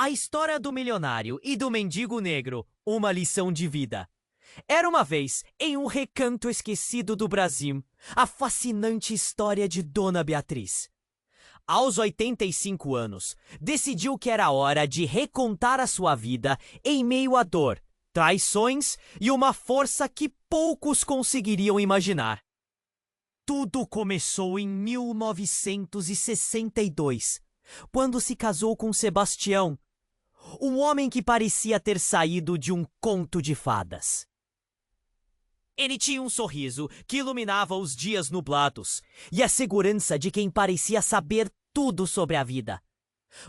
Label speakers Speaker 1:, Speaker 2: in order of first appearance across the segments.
Speaker 1: A história do milionário e do mendigo negro, uma lição de vida. Era uma vez, em um recanto esquecido do Brasil, a fascinante história de Dona Beatriz. Aos 85 anos, decidiu que era hora de recontar a sua vida em meio à dor, traições e uma força que poucos conseguiriam imaginar. Tudo começou em 1962, quando se casou com Sebastião, um homem que parecia ter saído de um conto de fadas. Ele tinha um sorriso que iluminava os dias nublados e a segurança de quem parecia saber tudo sobre a vida.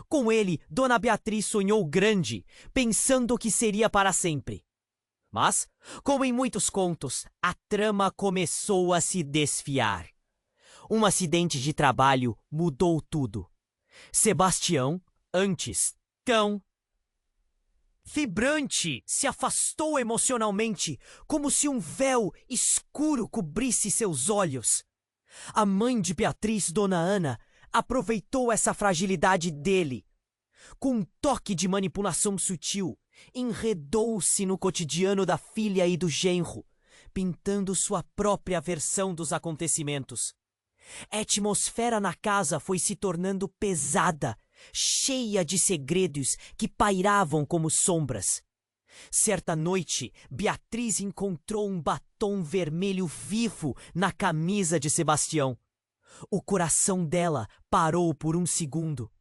Speaker 1: Com ele, Dona Beatriz sonhou grande, pensando que seria para sempre. Mas, como em muitos contos, a trama começou a se desfiar. Um acidente de trabalho mudou tudo. Sebastião, antes tão vibrante, se afastou emocionalmente, como se um véu escuro cobrisse seus olhos. A mãe de Beatriz, Dona Ana, aproveitou essa fragilidade dele. Com um toque de manipulação sutil, enredou-se no cotidiano da filha e do genro, pintando sua própria versão dos acontecimentos. A atmosfera na casa foi se tornando pesada, cheia de segredos que pairavam como sombras. Certa noite, Beatriz encontrou um batom vermelho vivo na camisa de Sebastião. O coração dela parou por um segundo.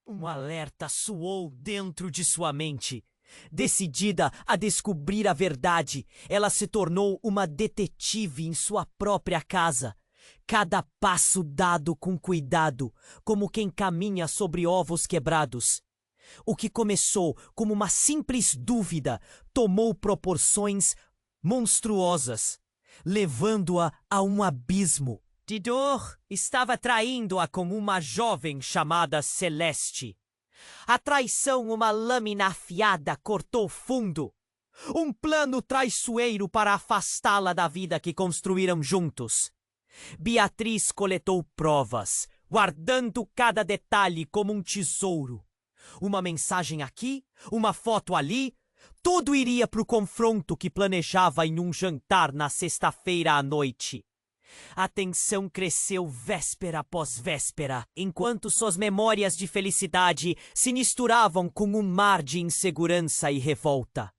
Speaker 1: Um alerta soou dentro de sua mente. Decidida a descobrir a verdade, ela se tornou uma detetive em sua própria casa. Cada passo dado com cuidado, como quem caminha sobre ovos quebrados. O que começou como uma simples dúvida tomou proporções monstruosas, levando-a a um abismo. Didor estava traindo-a com uma jovem chamada Celeste. A traição, uma lâmina afiada, cortou fundo. Um plano traiçoeiro para afastá-la da vida que construíram juntos. Beatriz coletou provas, guardando cada detalhe como um tesouro. Uma mensagem aqui, uma foto ali, tudo iria para o confronto que planejava em um jantar na sexta-feira à noite. A tensão cresceu véspera após véspera, enquanto suas memórias de felicidade se misturavam com um mar de insegurança e revolta.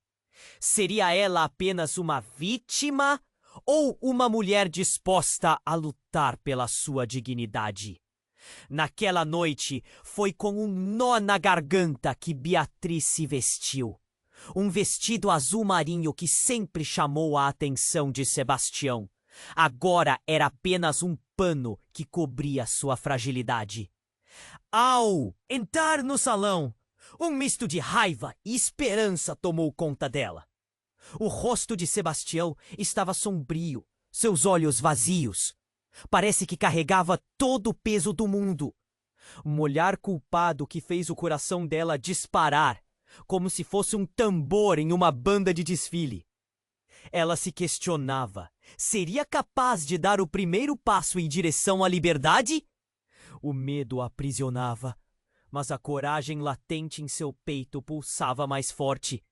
Speaker 1: Seria ela apenas uma vítima ou uma mulher disposta a lutar pela sua dignidade? Naquela noite, foi com um nó na garganta que Beatriz se vestiu. Um vestido azul marinho que sempre chamou a atenção de Sebastião. Agora era apenas um pano que cobria sua fragilidade. Ao entrar no salão, um misto de raiva e esperança tomou conta dela. O rosto de Sebastião estava sombrio, seus olhos vazios. Parece que carregava todo o peso do mundo. Um olhar culpado que fez o coração dela disparar, como se fosse um tambor em uma banda de desfile. Ela se questionava, seria capaz de dar o primeiro passo em direção à liberdade? O medo a aprisionava, mas a coragem latente em seu peito pulsava mais forte.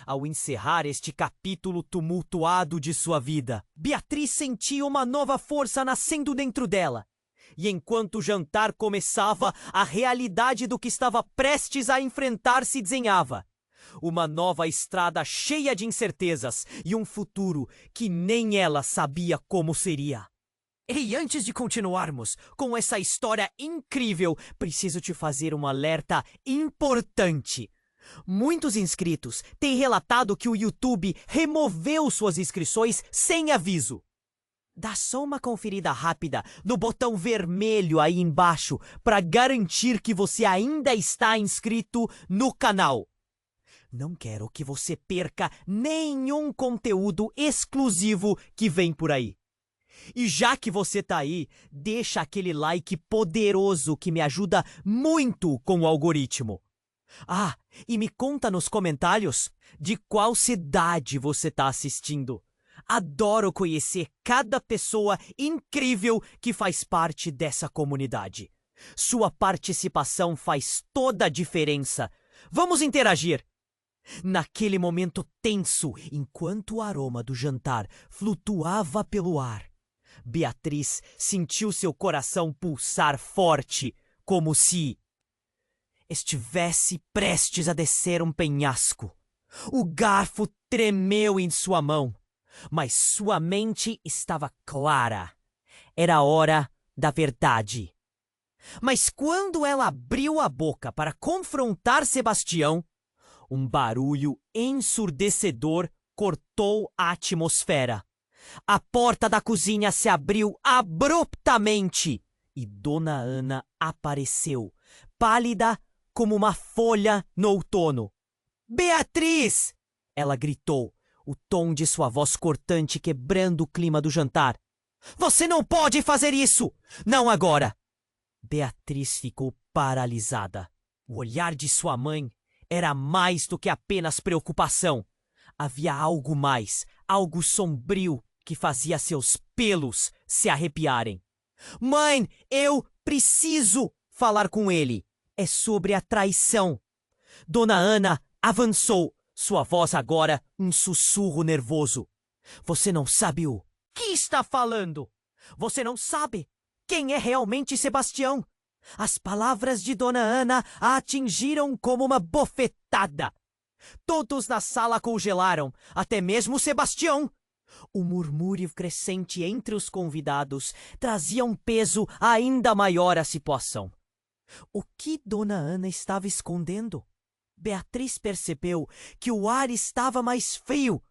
Speaker 1: Ao encerrar este capítulo tumultuado de sua vida, Beatriz sentia uma nova força nascendo dentro dela. E enquanto o jantar começava, a realidade do que estava prestes a enfrentar se desenhava. Uma nova estrada cheia de incertezas e um futuro que nem ela sabia como seria. E antes de continuarmos com essa história incrível, preciso te fazer um alerta importante. Muitos inscritos têm relatado que o YouTube removeu suas inscrições sem aviso. Dá só uma conferida rápida no botão vermelho aí embaixo para garantir que você ainda está inscrito no canal. Não quero que você perca nenhum conteúdo exclusivo que vem por aí. E já que você tá aí, deixa aquele like poderoso que me ajuda muito com o algoritmo. Ah, e me conta nos comentários de qual cidade você tá assistindo. Adoro conhecer cada pessoa incrível que faz parte dessa comunidade. Sua participação faz toda a diferença. Vamos interagir. Naquele momento tenso, enquanto o aroma do jantar flutuava pelo ar, Beatriz sentiu seu coração pulsar forte, como se estivesse prestes a descer um penhasco. O garfo tremeu em sua mão, mas sua mente estava clara. Era a hora da verdade. Mas quando ela abriu a boca para confrontar Sebastião, um barulho ensurdecedor cortou a atmosfera. A porta da cozinha se abriu abruptamente e Dona Ana apareceu, pálida como uma folha no outono. "Beatriz!" ela gritou, o tom de sua voz cortante quebrando o clima do jantar. "Você não pode fazer isso! Não agora!" Beatriz ficou paralisada. O olhar de sua mãe era mais do que apenas preocupação. Havia algo mais, algo sombrio que fazia seus pelos se arrepiarem. "Mãe, eu preciso falar com ele. É sobre a traição." Dona Ana avançou, sua voz agora um sussurro nervoso. "Você não sabe o que está falando? Você não sabe quem é realmente Sebastião?" As palavras de Dona Ana a atingiram como uma bofetada. Todos na sala congelaram, até mesmo Sebastião. O murmúrio crescente entre os convidados trazia um peso ainda maior à situação. O que Dona Ana estava escondendo? Beatriz percebeu que o ar estava mais frio,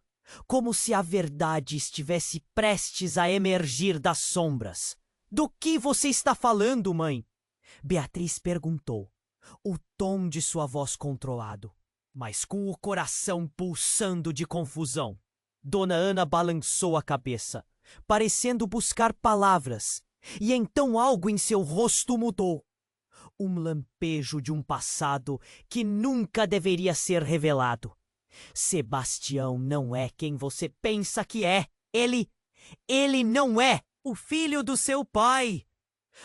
Speaker 1: como se a verdade estivesse prestes a emergir das sombras. "Do que você está falando, mãe?" Beatriz perguntou, o tom de sua voz controlado, mas com o coração pulsando de confusão. Dona Ana balançou a cabeça, parecendo buscar palavras, e então algo em seu rosto mudou. Um lampejo de um passado que nunca deveria ser revelado. Sebastião não é quem você pensa que é. Ele não é o filho do seu pai.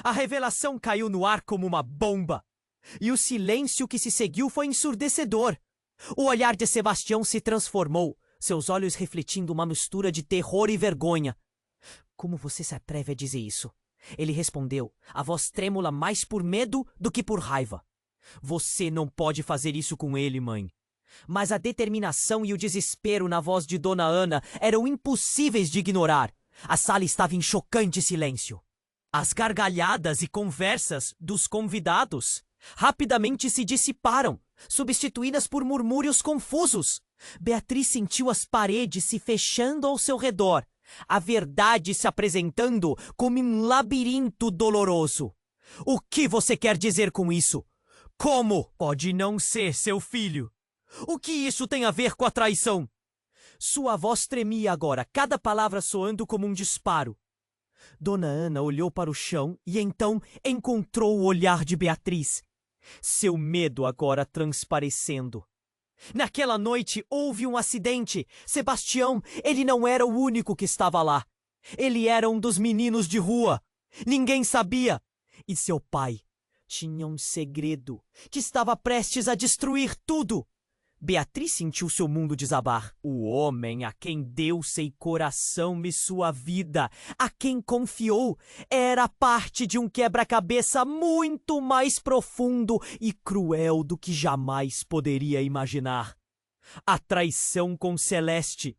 Speaker 1: A revelação caiu no ar como uma bomba, e o silêncio que se seguiu foi ensurdecedor. O olhar de Sebastião se transformou, seus olhos refletindo uma mistura de terror e vergonha. "Como você se atreve a dizer isso?" Ele respondeu, a voz trêmula mais por medo do que por raiva. "Você não pode fazer isso com ele, mãe." Mas a determinação e o desespero na voz de Dona Ana eram impossíveis de ignorar. A sala estava em chocante silêncio. As gargalhadas e conversas dos convidados rapidamente se dissiparam, substituídas por murmúrios confusos. Beatriz sentiu as paredes se fechando ao seu redor, a verdade se apresentando como um labirinto doloroso. "O que você quer dizer com isso? Como pode não ser seu filho? O que isso tem a ver com a traição?" Sua voz tremia agora, cada palavra soando como um disparo. Dona Ana olhou para o chão e então encontrou o olhar de Beatriz, seu medo agora transparecendo. Naquela noite houve um acidente. Sebastião, ele não era o único que estava lá. Ele era um dos meninos de rua. Ninguém sabia. E seu pai tinha um segredo que estava prestes a destruir tudo. Beatriz sentiu seu mundo desabar. O homem a quem deu seu coração e sua vida, a quem confiou, era parte de um quebra-cabeça muito mais profundo e cruel do que jamais poderia imaginar. A traição com Celeste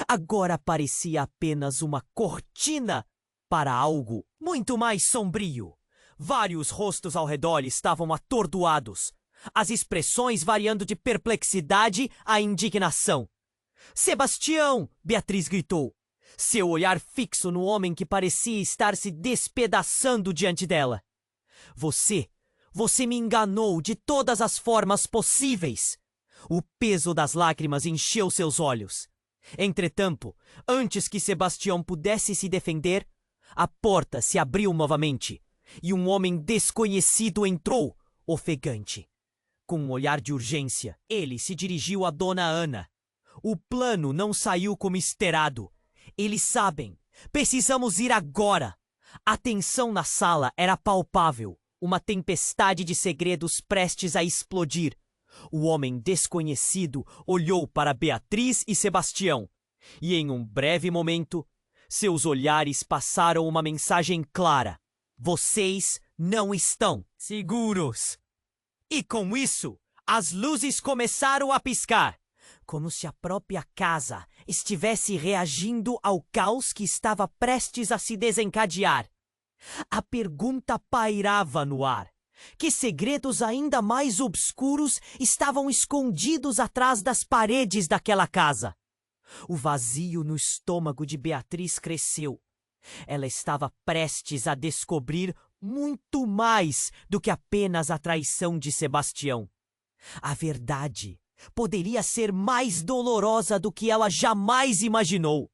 Speaker 1: agora parecia apenas uma cortina para algo muito mais sombrio. Vários rostos ao redor estavam atordoados, as expressões variando de perplexidade a indignação. "Sebastião!" Beatriz gritou, seu olhar fixo no homem que parecia estar se despedaçando diante dela. Você me enganou de todas as formas possíveis." O peso das lágrimas encheu seus olhos. Entretanto, antes que Sebastião pudesse se defender, a porta se abriu novamente e um homem desconhecido entrou, ofegante. Com um olhar de urgência, ele se dirigiu a Dona Ana. "O plano não saiu como esperado. Eles sabem. Precisamos ir agora." A tensão na sala era palpável. uma tempestade de segredos prestes a explodir. O homem desconhecido olhou para Beatriz e Sebastião, e em um breve momento, seus olhares passaram uma mensagem clara: vocês não estão seguros. E com isso, as luzes começaram a piscar, como se a própria casa estivesse reagindo ao caos que estava prestes a se desencadear. A pergunta pairava no ar: que segredos ainda mais obscuros estavam escondidos atrás das paredes daquela casa? O vazio no estômago de Beatriz cresceu. Ela estava prestes a descobrir muito mais do que apenas a traição de Sebastião. A verdade poderia ser mais dolorosa do que ela jamais imaginou.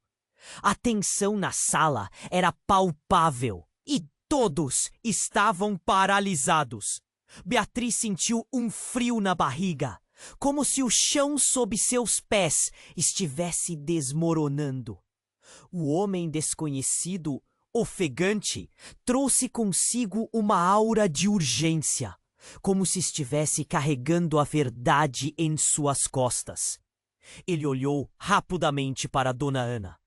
Speaker 1: A tensão na sala era palpável e todos estavam paralisados. Beatriz sentiu um frio na barriga, como se o chão sob seus pés estivesse desmoronando. O homem desconhecido, ofegante, trouxe consigo uma aura de urgência, como se estivesse carregando a verdade em suas costas. Ele olhou rapidamente para Dona Ana,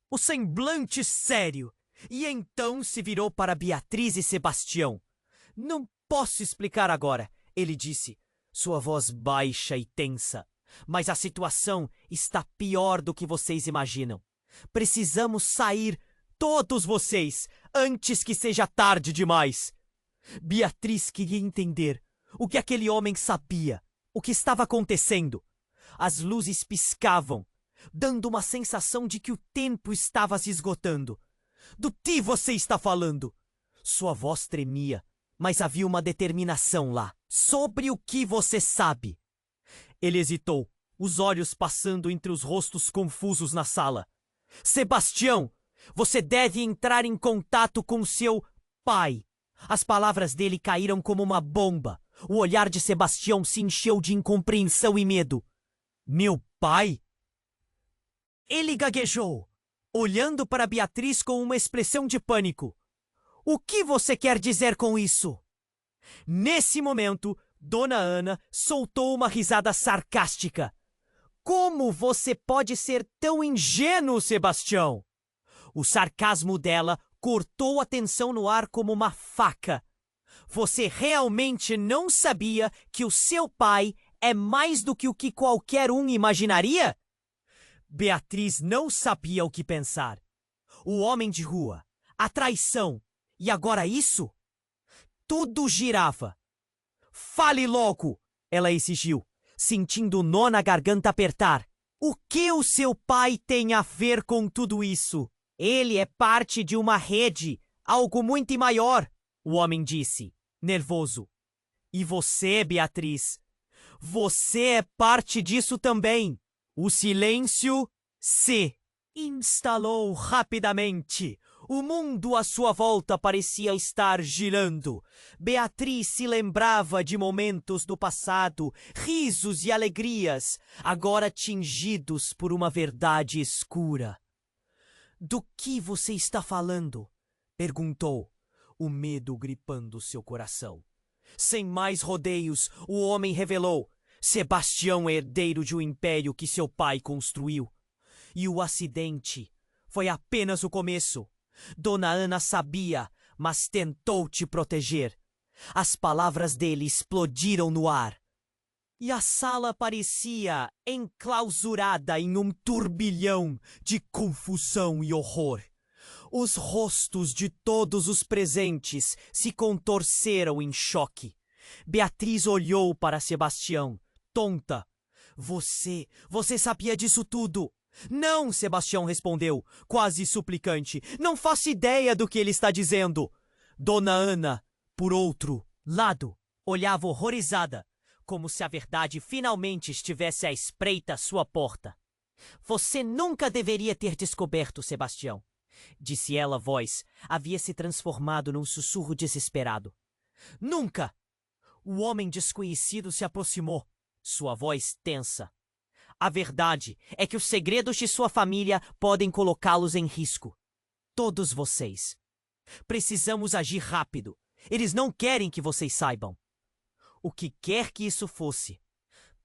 Speaker 1: o semblante sério, e então se virou para Beatriz e Sebastião. Não posso explicar agora, ele disse, sua voz baixa e tensa, mas a situação está pior do que vocês imaginam. Precisamos sair, todos vocês, antes que seja tarde demais. Beatriz queria entender o que aquele homem sabia, o que estava acontecendo. As luzes piscavam, dando uma sensação de que o tempo estava se esgotando. Do que você está falando? Sua voz tremia, mas havia uma determinação lá. Sobre o que você sabe? Ele hesitou, os olhos passando entre os rostos confusos na sala. Sebastião, você deve entrar em contato com seu pai. As palavras dele caíram como uma bomba. O olhar de Sebastião se encheu de incompreensão e medo. Meu pai? Ele gaguejou, olhando para Beatriz com uma expressão de pânico. O que você quer dizer com isso? Nesse momento, Dona Ana soltou uma risada sarcástica. Como você pode ser tão ingênuo, Sebastião? O sarcasmo dela cortou a tensão no ar como uma faca. Você realmente não sabia que o seu pai é mais do que o que qualquer um imaginaria? Beatriz não sabia o que pensar. O homem de rua, a traição, e agora isso? Tudo girava. Fale logo, ela exigiu, sentindo o nó na garganta apertar. O que o seu pai tem a ver com tudo isso? Ele é parte de uma rede, algo muito maior, o homem disse, nervoso. E você, Beatriz? Você é parte disso também. O silêncio se instalou rapidamente. O mundo à sua volta parecia estar girando. Beatriz se lembrava de momentos do passado, risos e alegrias, agora tingidos por uma verdade escura. Do que você está falando? Perguntou, o medo gripando seu coração. Sem mais rodeios, o homem revelou: Sebastião é herdeiro de um império que seu pai construiu. E o acidente foi apenas o começo. Dona Ana sabia, mas tentou te proteger. As palavras dele explodiram no ar. E a sala parecia enclausurada em um turbilhão de confusão e horror. Os rostos de todos os presentes se contorceram em choque. Beatriz olhou para Sebastião, tonta. Você sabia disso tudo? Não, Sebastião respondeu, quase suplicante. Não faço ideia do que ele está dizendo. Dona Ana, por outro lado, olhava horrorizada, como se a verdade finalmente estivesse à espreita à sua porta. Você nunca deveria ter descoberto, Sebastião, disse ela, a voz havia se transformado num sussurro desesperado. Nunca! O homem desconhecido se aproximou, sua voz tensa. A verdade é que os segredos de sua família podem colocá-los em risco. Todos vocês. Precisamos agir rápido. Eles não querem que vocês saibam. O que quer que isso fosse,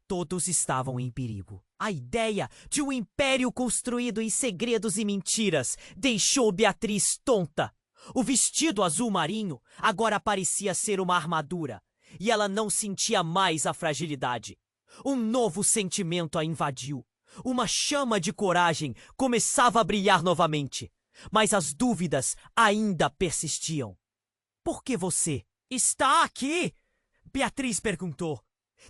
Speaker 1: todos estavam em perigo. A ideia de um império construído em segredos e mentiras deixou Beatriz tonta. O vestido azul marinho agora parecia ser uma armadura, e ela não sentia mais a fragilidade. Um novo sentimento a invadiu. Uma chama de coragem começava a brilhar novamente, mas as dúvidas ainda persistiam. Por que você está aqui? Beatriz perguntou,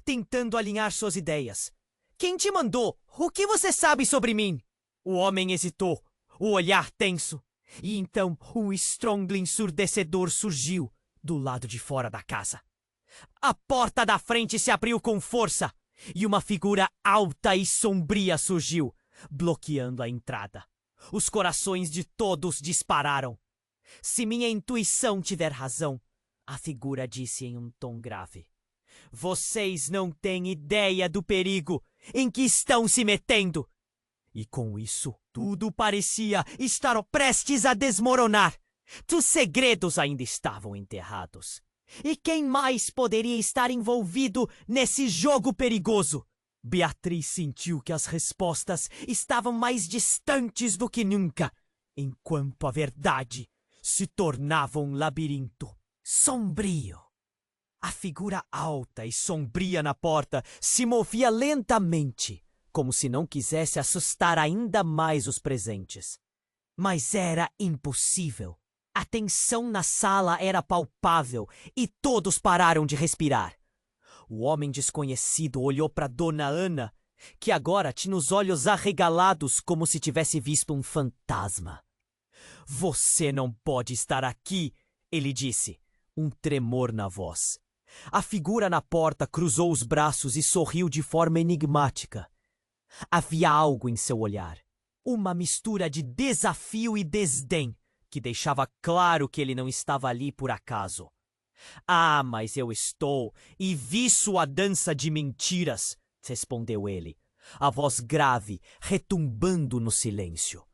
Speaker 1: tentando alinhar suas ideias. Quem te mandou? O que você sabe sobre mim? O homem hesitou, o olhar tenso. E então um estrondo ensurdecedor surgiu do lado de fora da casa. A porta da frente se abriu com força e uma figura alta e sombria surgiu, bloqueando a entrada. Os corações de todos dispararam. Se minha intuição tiver razão, a figura disse em um tom grave, vocês não têm ideia do perigo em que estão se metendo. E com isso, tudo parecia estar prestes a desmoronar. Os segredos ainda estavam enterrados. E quem mais poderia estar envolvido nesse jogo perigoso? Beatriz sentiu que as respostas estavam mais distantes do que nunca, enquanto a verdade se tornava um labirinto sombrio. A figura alta e sombria na porta se movia lentamente, como se não quisesse assustar ainda mais os presentes. Mas era impossível. A tensão na sala era palpável e todos pararam de respirar. O homem desconhecido olhou para Dona Ana, que agora tinha os olhos arregalados como se tivesse visto um fantasma. Você não pode estar aqui, ele disse, um tremor na voz. A figura na porta cruzou os braços e sorriu de forma enigmática. Havia algo em seu olhar, uma mistura de desafio e desdém, que deixava claro que ele não estava ali por acaso. Ah, mas eu estou, e vi sua dança de mentiras, respondeu ele, a voz grave retumbando no silêncio.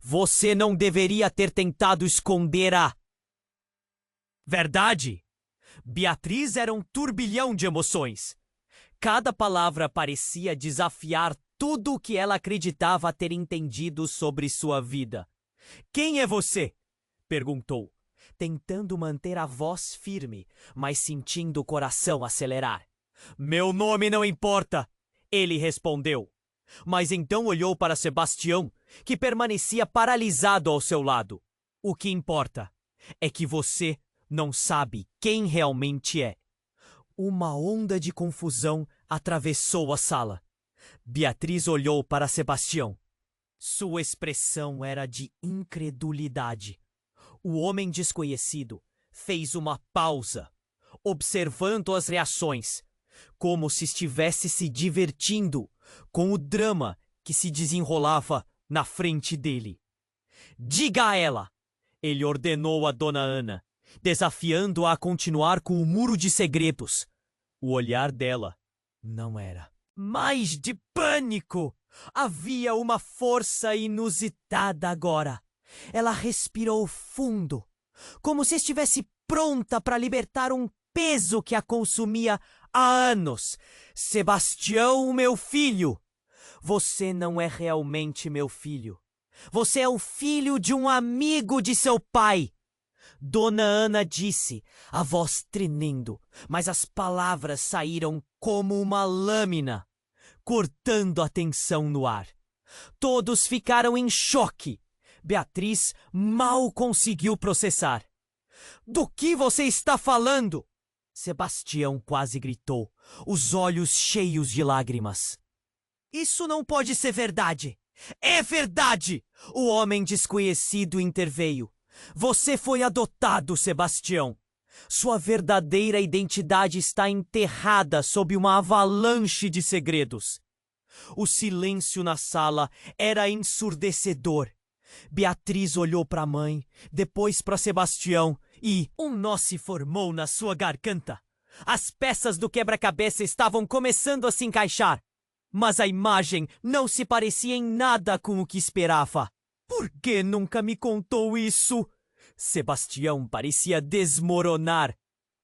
Speaker 1: Você não deveria ter tentado esconder a verdade. Beatriz era um turbilhão de emoções. Cada palavra parecia desafiar tudo o que ela acreditava ter entendido sobre sua vida. Quem é você? Perguntou, tentando manter a voz firme, mas sentindo o coração acelerar. Meu nome não importa, ele respondeu. Mas então olhou para Sebastião, que permanecia paralisado ao seu lado. O que importa é que você não sabe quem realmente é. Uma onda de confusão atravessou a sala. Beatriz olhou para Sebastião. Sua expressão era de incredulidade. O homem desconhecido fez uma pausa, observando as reações, como se estivesse se divertindo com o drama que se desenrolava na frente dele. Diga a ela, ele ordenou a Dona Ana, desafiando-a a continuar com o muro de segredos. O olhar dela não era mais de pânico. Havia uma força inusitada agora. Ela respirou fundo, como se estivesse pronta para libertar um peso que a consumia há anos. Sebastião, meu filho, você não é realmente meu filho. Você é o filho de um amigo de seu pai. Dona Ana disse, a voz tremendo, mas as palavras saíram como uma lâmina, cortando a tensão no ar. Todos ficaram em choque. Beatriz mal conseguiu processar. Do que você está falando? Sebastião quase gritou, os olhos cheios de lágrimas. Isso não pode ser verdade. É verdade! O homem desconhecido interveio. Você foi adotado, Sebastião. Sua verdadeira identidade está enterrada sob uma avalanche de segredos. O silêncio na sala era ensurdecedor. Beatriz olhou para a mãe, depois para Sebastião e um nó se formou na sua garganta. As peças do quebra-cabeça estavam começando a se encaixar, mas a imagem não se parecia em nada com o que esperava. Por que nunca me contou isso? Sebastião parecia desmoronar.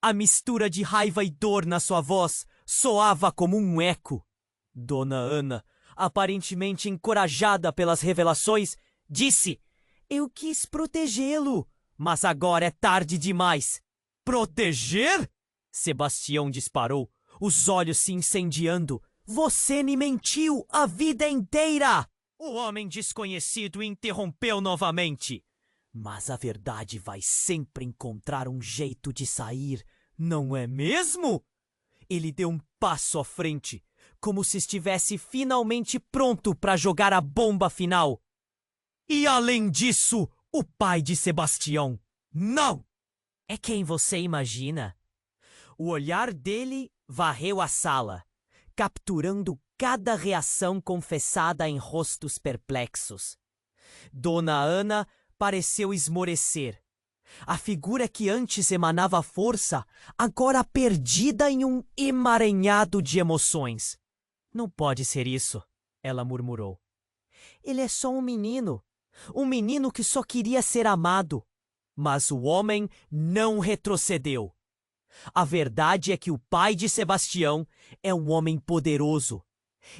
Speaker 1: A mistura de raiva e dor na sua voz soava como um eco. Dona Ana, aparentemente encorajada pelas revelações, disse: Eu quis protegê-lo, mas agora é tarde demais. Proteger? Sebastião disparou, os olhos se incendiando. Você me mentiu a vida inteira! O homem desconhecido interrompeu novamente. Mas a verdade vai sempre encontrar um jeito de sair, não é mesmo? Ele deu um passo à frente, como se estivesse finalmente pronto para jogar a bomba final. E além disso, o pai de Sebastião. Não! É quem você imagina. O olhar dele varreu a sala, capturando cada reação confessada em rostos perplexos. Dona Ana pareceu esmorecer. A figura que antes emanava força, agora perdida em um emaranhado de emoções. Não pode ser isso, ela murmurou. Ele é só um menino que só queria ser amado. Mas o homem não retrocedeu. A verdade é que o pai de Sebastião é um homem poderoso.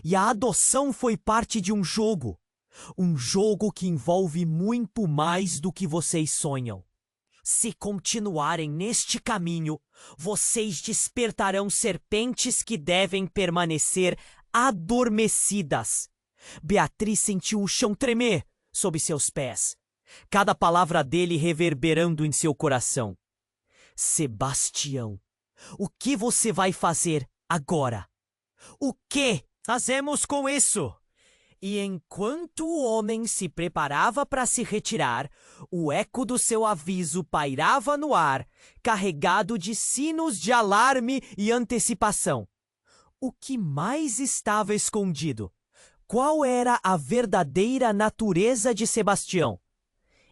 Speaker 1: E a adoção foi parte de um jogo. Um jogo que envolve muito mais do que vocês sonham. Se continuarem neste caminho, vocês despertarão serpentes que devem permanecer adormecidas. Beatriz sentiu o chão tremer sob seus pés, cada palavra dele reverberando em seu coração. Sebastião, o que você vai fazer agora? O que fazemos com isso? E enquanto o homem se preparava para se retirar, o eco do seu aviso pairava no ar, carregado de sinos de alarme e antecipação. O que mais estava escondido? Qual era a verdadeira natureza de Sebastião?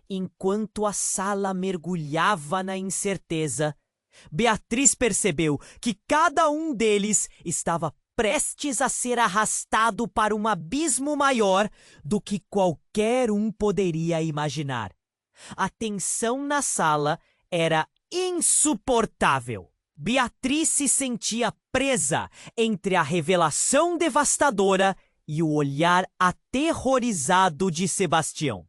Speaker 1: Enquanto a sala mergulhava na incerteza, Beatriz percebeu que cada um deles estava prestes a ser arrastado para um abismo maior do que qualquer um poderia imaginar. A tensão na sala era insuportável. Beatriz se sentia presa entre a revelação devastadora e o olhar aterrorizado de Sebastião.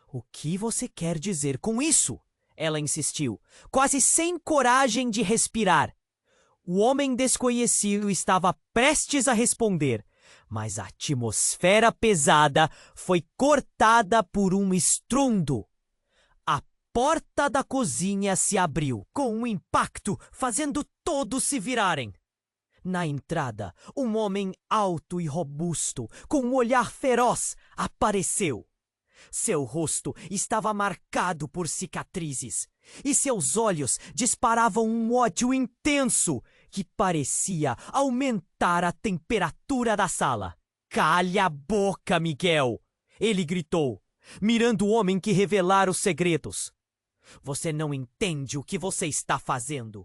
Speaker 1: O que você quer dizer com isso? Ela insistiu, quase sem coragem de respirar. O homem desconhecido estava prestes a responder, mas a atmosfera pesada foi cortada por um estrondo. A porta da cozinha se abriu, com um impacto, fazendo todos se virarem. Na entrada, um homem alto e robusto, com um olhar feroz, apareceu. Seu rosto estava marcado por cicatrizes, e seus olhos disparavam um ódio intenso que parecia aumentar a temperatura da sala. "Calha a boca, Miguel!" ele gritou, mirando o homem que revelara os segredos. "Você não entende o que você está fazendo."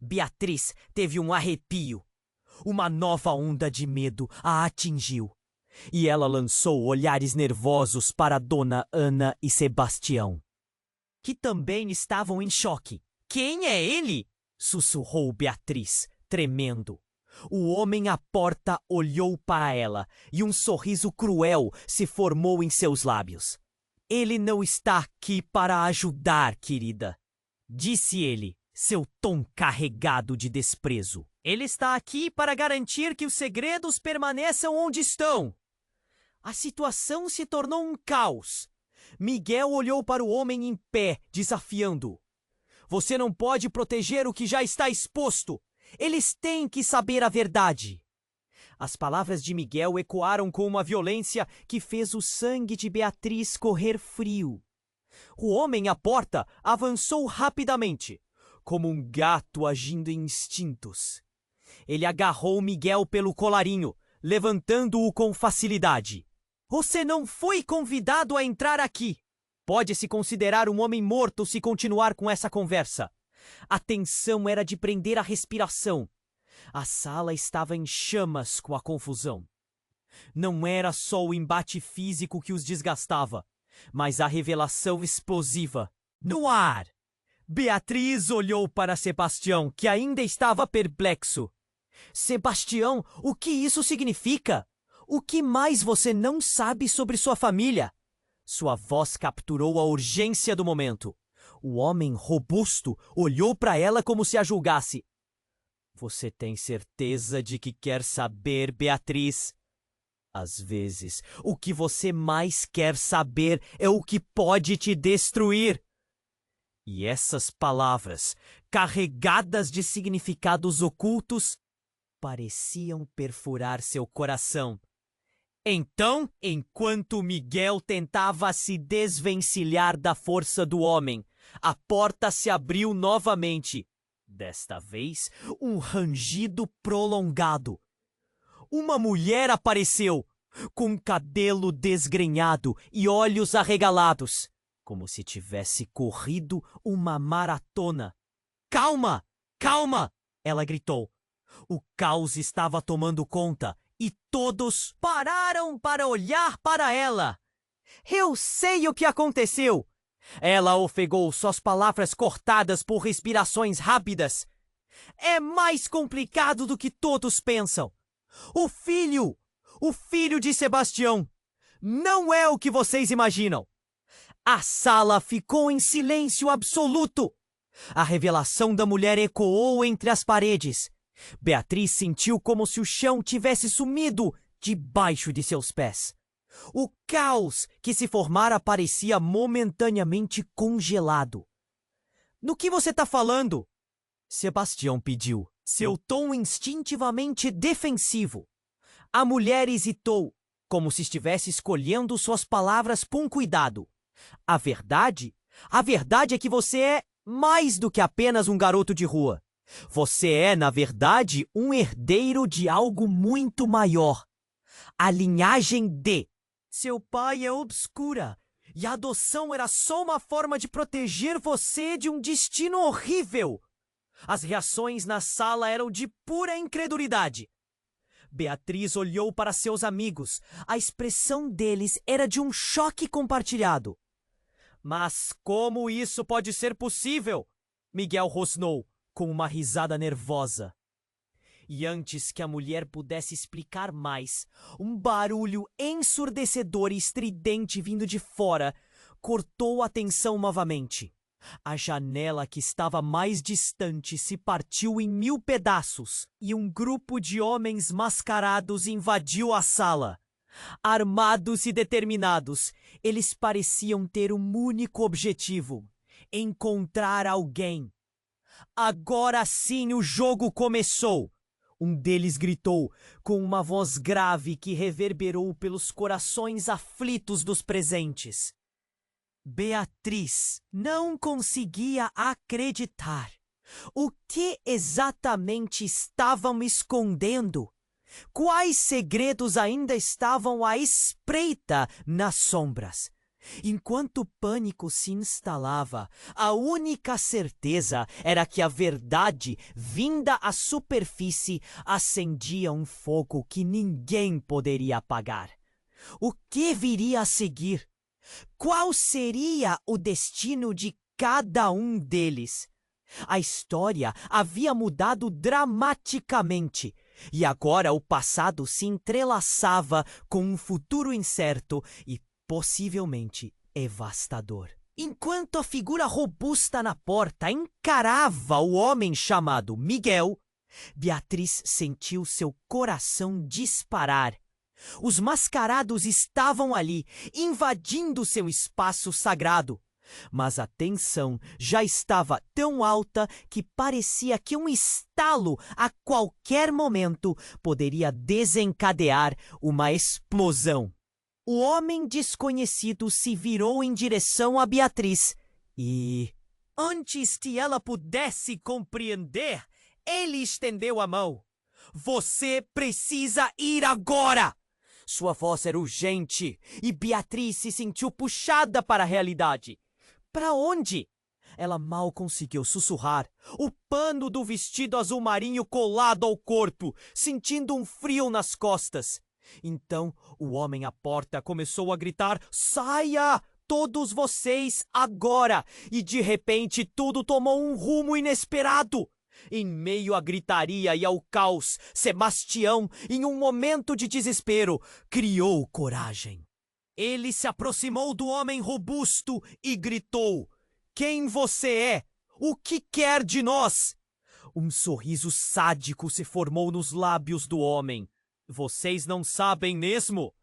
Speaker 1: Beatriz teve um arrepio. Uma nova onda de medo a atingiu. E ela lançou olhares nervosos para Dona Ana e Sebastião, que também estavam em choque. "Quem é ele?" sussurrou Beatriz, tremendo. O homem à porta olhou para ela e um sorriso cruel se formou em seus lábios. "Ele não está aqui para ajudar, querida", disse ele, seu tom carregado de desprezo. "Ele está aqui para garantir que os segredos permaneçam onde estão." A situação se tornou um caos. Miguel olhou para o homem em pé, desafiando-o. "Você não pode proteger o que já está exposto. Eles têm que saber a verdade." As palavras de Miguel ecoaram com uma violência que fez o sangue de Beatriz correr frio. O homem à porta avançou rapidamente, como um gato agindo em instintos. Ele agarrou Miguel pelo colarinho, levantando-o com facilidade. "Você não foi convidado a entrar aqui. Pode se considerar um homem morto se continuar com essa conversa." A tensão era de prender a respiração. A sala estava em chamas com a confusão. Não era só o embate físico que os desgastava, mas a revelação explosiva. No ar! Beatriz olhou para Sebastião, que ainda estava perplexo. Sebastião, o que isso significa? O que mais você não sabe sobre sua família? Sua voz capturou a urgência do momento. O homem robusto olhou para ela como se a julgasse. Você tem certeza de que quer saber, Beatriz? Às vezes, o que você mais quer saber é o que pode te destruir. E essas palavras, carregadas de significados ocultos, pareciam perfurar seu coração. Então, enquanto Miguel tentava se desvencilhar da força do homem, a porta se abriu novamente. Desta vez, um rangido prolongado. Uma mulher apareceu, com cabelo desgrenhado e olhos arregalados, como se tivesse corrido uma maratona. Calma! Calma! Ela gritou. O caos estava tomando conta e todos pararam para olhar para ela. Eu sei o que aconteceu! Ela ofegou, suas palavras cortadas por respirações rápidas. É mais complicado do que todos pensam. O filho de Sebastião, não é o que vocês imaginam. A sala ficou em silêncio absoluto. A revelação da mulher ecoou entre as paredes. Beatriz sentiu como se o chão tivesse sumido debaixo de seus pés. O caos que se formara parecia momentaneamente congelado. No que você está falando? Sebastião pediu, seu tom instintivamente defensivo. A mulher hesitou, como se estivesse escolhendo suas palavras com cuidado. A verdade é que você é mais do que apenas um garoto de rua. Você é, na verdade, um herdeiro de algo muito maior. A linhagem D. Seu pai é obscura, e a adoção era só uma forma de proteger você de um destino horrível. As reações na sala eram de pura incredulidade. Beatriz olhou para seus amigos. A expressão deles era de um choque compartilhado. Mas como isso pode ser possível? Miguel rosnou, com uma risada nervosa. E antes que a mulher pudesse explicar mais, um barulho ensurdecedor e estridente vindo de fora cortou a atenção novamente. A janela que estava mais distante se partiu em 1000 pedaços e um grupo de homens mascarados invadiu a sala. Armados e determinados, eles pareciam ter um único objetivo: encontrar alguém. Agora sim o jogo começou! Um deles gritou, com uma voz grave que reverberou pelos corações aflitos dos presentes. Beatriz não conseguia acreditar. O que exatamente estavam escondendo? Quais segredos ainda estavam à espreita nas sombras? Enquanto o pânico se instalava, a única certeza era que a verdade, vinda à superfície, acendia um fogo que ninguém poderia apagar. O que viria a seguir? Qual seria o destino de cada um deles? A história havia mudado dramaticamente, e agora o passado se entrelaçava com um futuro incerto e possivelmente devastador. Enquanto a figura robusta na porta encarava o homem chamado Miguel, Beatriz sentiu seu coração disparar. Os mascarados estavam ali, invadindo seu espaço sagrado. Mas a tensão já estava tão alta que parecia que um estalo a qualquer momento poderia desencadear uma explosão. O homem desconhecido se virou em direção a Beatriz e, antes que ela pudesse compreender, ele estendeu a mão. Você precisa ir agora! Sua voz era urgente e Beatriz se sentiu puxada para a realidade. Para onde? Ela mal conseguiu sussurrar, o pano do vestido azul marinho colado ao corpo, sentindo um frio nas costas. Então, o homem à porta começou a gritar: "Saia! todos vocês agora, e de repente tudo tomou um rumo inesperado. Em meio à gritaria e ao caos, Sebastião, em um momento de desespero, criou coragem. Ele se aproximou do homem robusto e gritou: "Quem você é? O que quer de nós?" Um sorriso sádico se formou nos lábios do homem. "Vocês não sabem mesmo?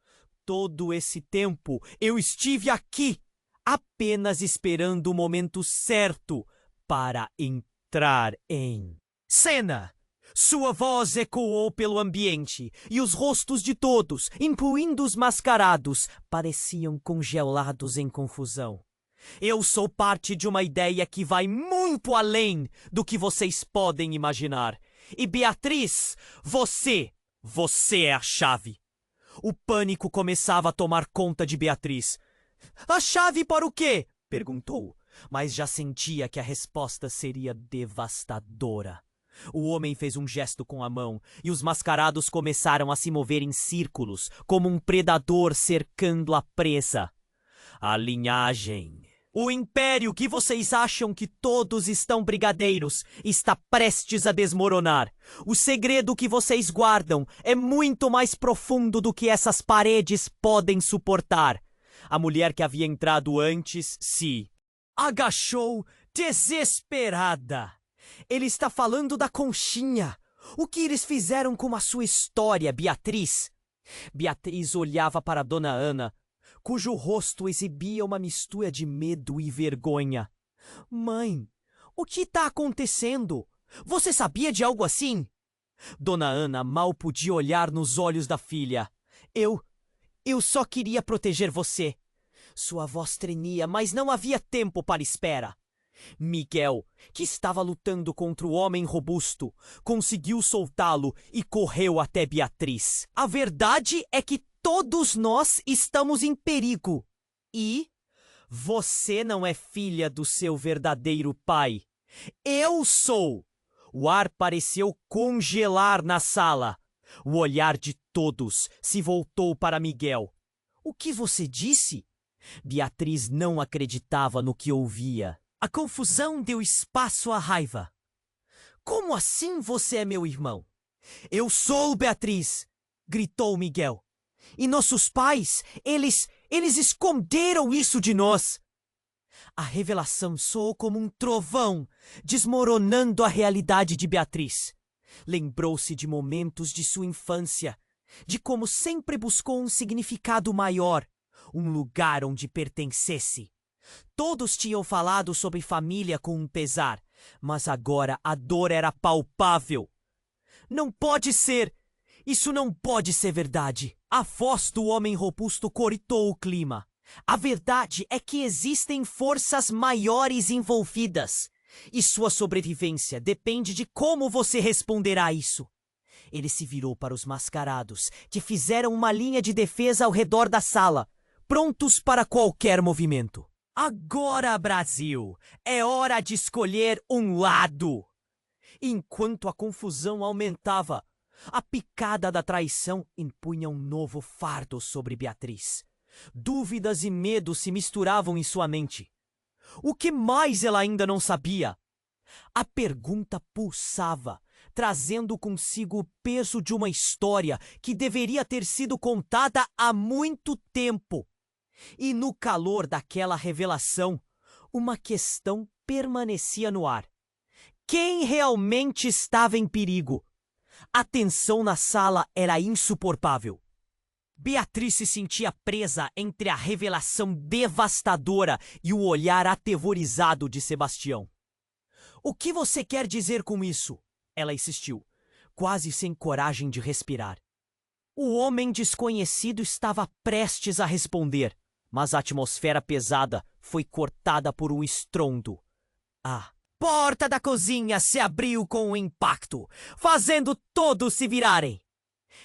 Speaker 1: Todo esse tempo eu estive aqui, apenas esperando o momento certo para entrar em cena." Sua voz ecoou pelo ambiente, e os rostos de todos, incluindo os mascarados, pareciam congelados em confusão. "Eu sou parte de uma ideia que vai muito além do que vocês podem imaginar. E Beatriz, você é a chave." O pânico começava a tomar conta de Beatriz. "A chave para o quê?" perguntou, mas já sentia que a resposta seria devastadora. O homem fez um gesto com a mão, e os mascarados começaram a se mover em círculos, como um predador cercando a presa. "A linhagem. O império que vocês acham que todos estão brigadeiros está prestes a desmoronar. O segredo que vocês guardam é muito mais profundo do que essas paredes podem suportar." A mulher que havia entrado antes se agachou desesperada. "Ele está falando da conchinha. O que eles fizeram com a sua história, Beatriz?" Beatriz olhava para Dona Ana, cujo rosto exibia uma mistura de medo e vergonha. "Mãe, o que está acontecendo? Você sabia de algo assim?" Dona Ana mal podia olhar nos olhos da filha. Eu só queria proteger você." Sua voz tremia, mas não havia tempo para espera. Miguel, que estava lutando contra o homem robusto, conseguiu soltá-lo e correu até Beatriz. "A verdade é que todos nós estamos em perigo. E você não é filha do seu verdadeiro pai. Eu sou." O ar pareceu congelar na sala. O olhar de todos se voltou para Miguel. "O que você disse?" Beatriz não acreditava no que ouvia. A confusão deu espaço à raiva. "Como assim você é meu irmão?" "Eu sou, Beatriz!" gritou Miguel. "E nossos pais, eles esconderam isso de nós." A revelação soou como um trovão, desmoronando a realidade de Beatriz. Lembrou-se de momentos de sua infância, de como sempre buscou um significado maior, um lugar onde pertencesse. Todos tinham falado sobre família com um pesar, mas agora a dor era palpável. "Não pode ser! Isso não pode ser verdade!" A voz do homem robusto cortou o clima. "A verdade é que existem forças maiores envolvidas, e sua sobrevivência depende de como você responderá a isso." Ele se virou para os mascarados, que fizeram uma linha de defesa ao redor da sala, prontos para qualquer movimento. "Agora, Brasil, é hora de escolher um lado." Enquanto a confusão aumentava, a picada da traição impunha um novo fardo sobre Beatriz. Dúvidas e medo se misturavam em sua mente. O que mais ela ainda não sabia? A pergunta pulsava, trazendo consigo o peso de uma história que deveria ter sido contada há muito tempo. E no calor daquela revelação, uma questão permanecia no ar. Quem realmente estava em perigo? A tensão na sala era insuportável. Beatriz se sentia presa entre a revelação devastadora e o olhar aterrorizado de Sebastião. "O que você quer dizer com isso?" ela insistiu, quase sem coragem de respirar. O homem desconhecido estava prestes a responder, mas a atmosfera pesada foi cortada por um estrondo. A porta da cozinha se abriu com um impacto, fazendo todos se virarem.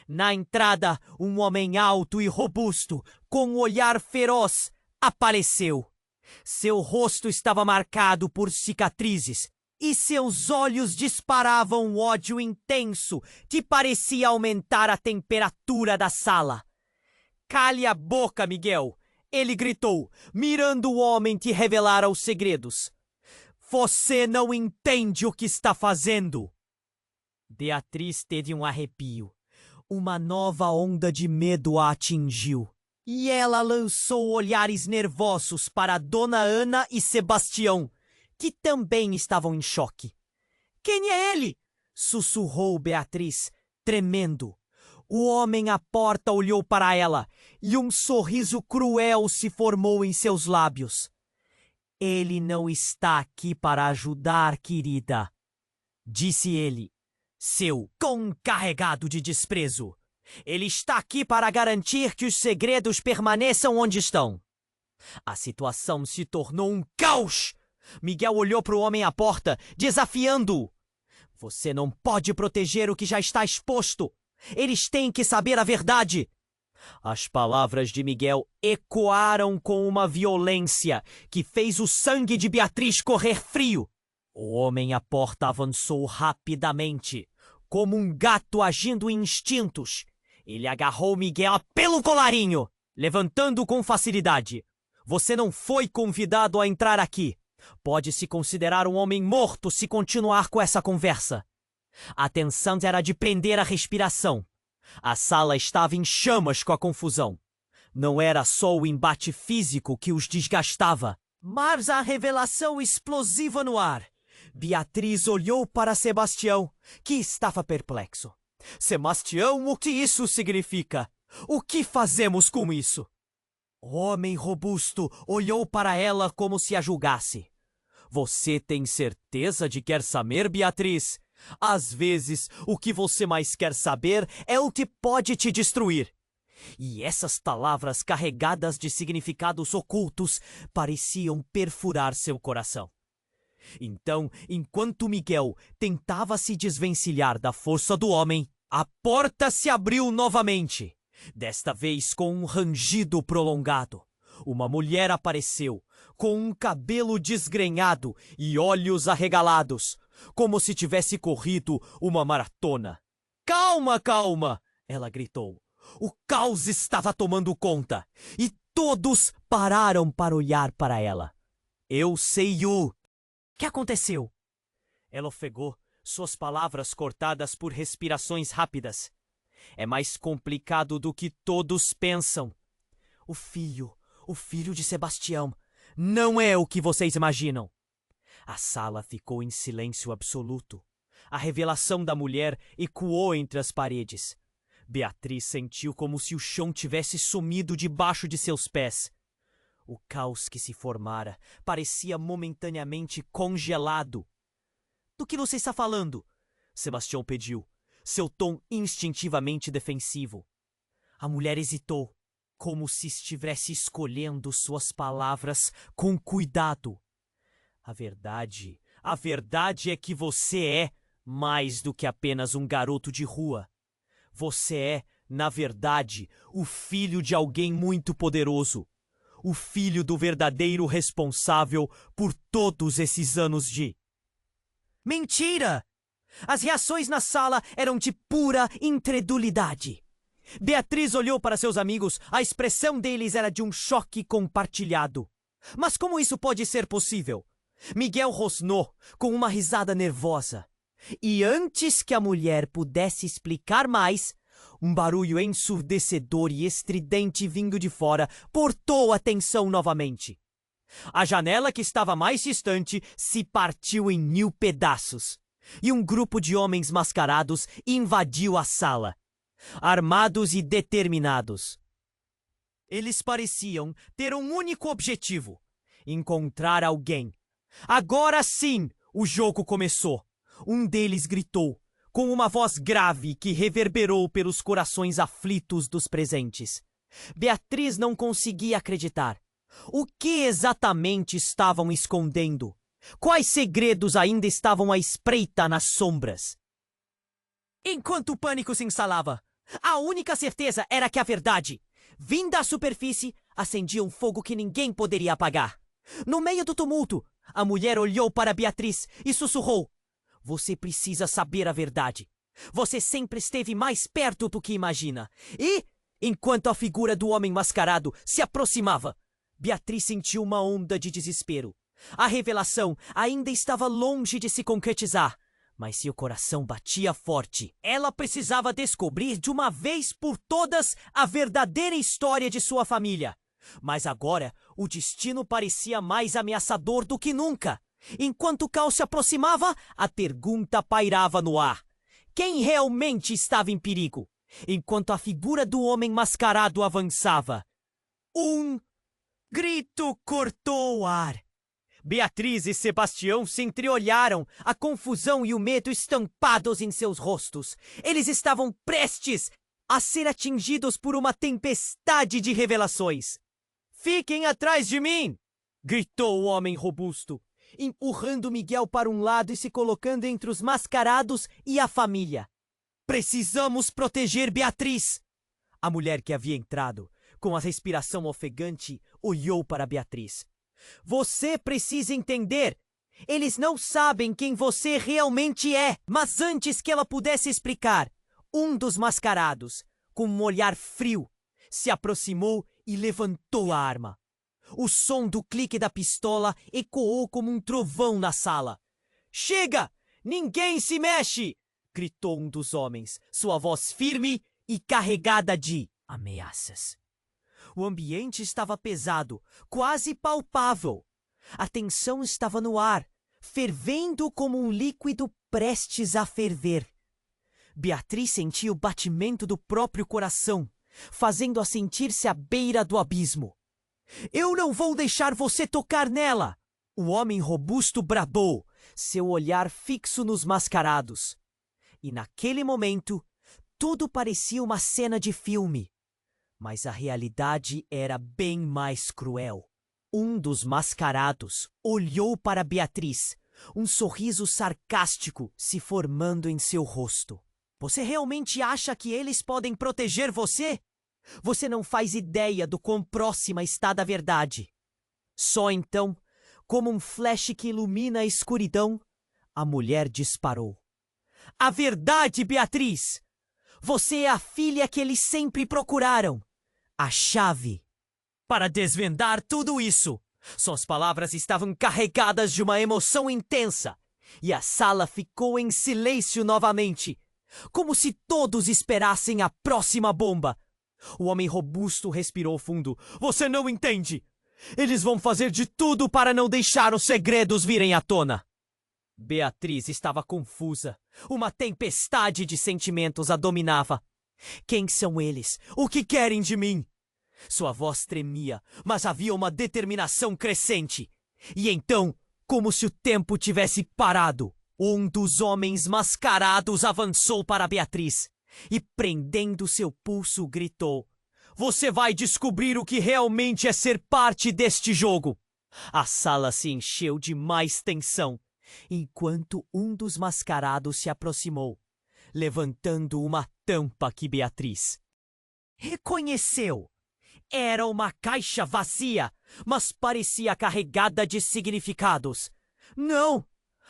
Speaker 1: Na entrada, um homem alto e robusto, com um olhar feroz, apareceu. Seu rosto estava marcado por cicatrizes e seus olhos disparavam um ódio intenso que parecia aumentar a temperatura da sala. "Cale a boca, Miguel! Ele gritou, mirando o homem que revelara os segredos. Você não entende o que está fazendo. Beatriz teve um arrepio. Uma nova onda de medo a atingiu. E ela lançou olhares nervosos para Dona Ana e Sebastião, que também estavam em choque. Quem é ele? Sussurrou Beatriz, tremendo. O homem à porta olhou para ela e um sorriso cruel se formou em seus lábios. Ele não está aqui para ajudar, querida, disse ele, seu cão carregado de desprezo. Ele está aqui para garantir que os segredos permaneçam onde estão. A situação se tornou um caos. Miguel olhou para o homem à porta, desafiando-o. Você não pode proteger o que já está exposto. Eles têm que saber a verdade. As palavras de Miguel ecoaram com uma violência que fez o sangue de Beatriz correr frio. O homem à porta avançou rapidamente, como um gato agindo em instintos. Ele agarrou Miguel pelo colarinho, levantando-o com facilidade. Você não foi convidado a entrar aqui. Pode se considerar um homem morto se continuar com essa conversa. A tensão era de prender a respiração. A sala estava em chamas com a confusão. Não era só o embate físico que os desgastava, mas a revelação explosiva no ar. Beatriz olhou para Sebastião, que estava perplexo. Sebastião, o que isso significa? O que fazemos com isso? O homem robusto olhou para ela como se a julgasse. Você tem certeza de quer saber, Beatriz? Às vezes, o que você mais quer saber é o que pode te destruir. E essas palavras carregadas de significados ocultos pareciam perfurar seu coração. Então, enquanto Miguel tentava se desvencilhar da força do homem, a porta se abriu novamente, desta vez com um rangido prolongado. Uma mulher apareceu, com um cabelo desgrenhado e olhos arregalados, como se tivesse corrido uma maratona. Calma, calma! Ela gritou. O caos estava tomando conta, e todos pararam para olhar para ela. Eu sei o que aconteceu. Ela ofegou, suas palavras cortadas por respirações rápidas. É mais complicado do que todos pensam. O filho de Sebastião, não é o que vocês imaginam. A sala ficou em silêncio absoluto. A revelação da mulher ecoou entre as paredes. Beatriz sentiu como se o chão tivesse sumido debaixo de seus pés. O caos que se formara parecia momentaneamente congelado. Do que você está falando? Sebastião pediu, seu tom instintivamente defensivo. A mulher hesitou, como se estivesse escolhendo suas palavras com cuidado. A verdade é que você é mais do que apenas um garoto de rua. Você é, na verdade, o filho de alguém muito poderoso. O filho do verdadeiro responsável por todos esses anos de... Mentira! As reações na sala eram de pura incredulidade. Beatriz olhou para seus amigos, a expressão deles era de um choque compartilhado. Mas como isso pode ser possível? Miguel rosnou com uma risada nervosa. E antes que a mulher pudesse explicar mais, um barulho ensurdecedor e estridente vindo de fora cortou a tensão novamente. A janela que estava mais distante se partiu em 1000 pedaços. E um grupo de homens mascarados invadiu a sala, armados e determinados. Eles pareciam ter um único objetivo: encontrar alguém. Agora sim, o jogo começou. Um deles gritou, com uma voz grave que reverberou pelos corações aflitos dos presentes. Beatriz não conseguia acreditar. O que exatamente estavam escondendo? Quais segredos ainda estavam à espreita nas sombras? Enquanto o pânico se instalava, a única certeza era que a verdade, vinda à superfície, acendia um fogo que ninguém poderia apagar. No meio do tumulto, a mulher olhou para Beatriz e sussurrou: Você precisa saber a verdade. Você sempre esteve mais perto do que imagina. E, enquanto a figura do homem mascarado se aproximava, Beatriz sentiu uma onda de desespero. A revelação ainda estava longe de se concretizar, mas seu coração batia forte. Ela precisava descobrir de uma vez por todas a verdadeira história de sua família. Mas agora, o destino parecia mais ameaçador do que nunca. Enquanto Cal se aproximava, a pergunta pairava no ar. Quem realmente estava em perigo? Enquanto a figura do homem mascarado avançava, um grito cortou o ar. Beatriz e Sebastião se entreolharam, a confusão e o medo estampados em seus rostos. Eles estavam prestes a ser atingidos por uma tempestade de revelações. "Fiquem atrás de mim!" gritou o homem robusto, empurrando Miguel para um lado e se colocando entre os mascarados e a família. "Precisamos proteger Beatriz!" A mulher que havia entrado, com a respiração ofegante, olhou para Beatriz. "Você precisa entender. Eles não sabem quem você realmente é." Mas antes que ela pudesse explicar, um dos mascarados, com um olhar frio, se aproximou e levantou a arma. O som do clique da pistola ecoou como um trovão na sala. "Chega! Ninguém se mexe!" gritou um dos homens, sua voz firme e carregada de ameaças. O ambiente estava pesado, quase palpável. A tensão estava no ar, fervendo como um líquido prestes a ferver. Beatriz sentia o batimento do próprio coração, fazendo-a sentir-se à beira do abismo. "Eu não vou deixar você tocar nela!" O homem robusto bradou, seu olhar fixo nos mascarados. E naquele momento, tudo parecia uma cena de filme. Mas a realidade era bem mais cruel. Um dos mascarados olhou para Beatriz, um sorriso sarcástico se formando em seu rosto. "Você realmente acha que eles podem proteger você? Você não faz ideia do quão próxima está da verdade." Só então, como um flash que ilumina a escuridão, a mulher disparou. "A verdade, Beatriz! Você é a filha que eles sempre procuraram. A chave para desvendar tudo isso." Suas palavras estavam carregadas de uma emoção intensa, e a sala ficou em silêncio novamente, como se todos esperassem a próxima bomba. O homem robusto respirou fundo. "Você não entende! Eles vão fazer de tudo para não deixar os segredos virem à tona." Beatriz estava confusa. Uma tempestade de sentimentos a dominava. "Quem são eles? O que querem de mim?" Sua voz tremia, mas havia uma determinação crescente. E então, como se o tempo tivesse parado, um dos homens mascarados avançou para Beatriz e, prendendo seu pulso, gritou: "Você vai descobrir o que realmente é ser parte deste jogo." A sala se encheu de mais tensão, enquanto um dos mascarados se aproximou, levantando uma tampa que Beatriz reconheceu. Era uma caixa vazia, mas parecia carregada de significados. "Não!"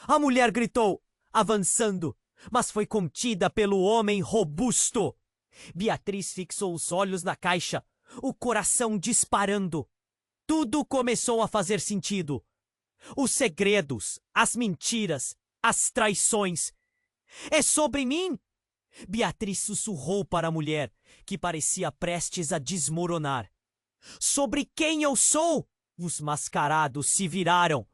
Speaker 1: a mulher gritou, avançando, mas foi contida pelo homem robusto. Beatriz fixou os olhos na caixa, o coração disparando. Tudo começou a fazer sentido. Os segredos, as mentiras, as traições. "É sobre mim?" Beatriz sussurrou para a mulher, que parecia prestes a desmoronar. "Sobre quem eu sou?" Os mascarados se viraram,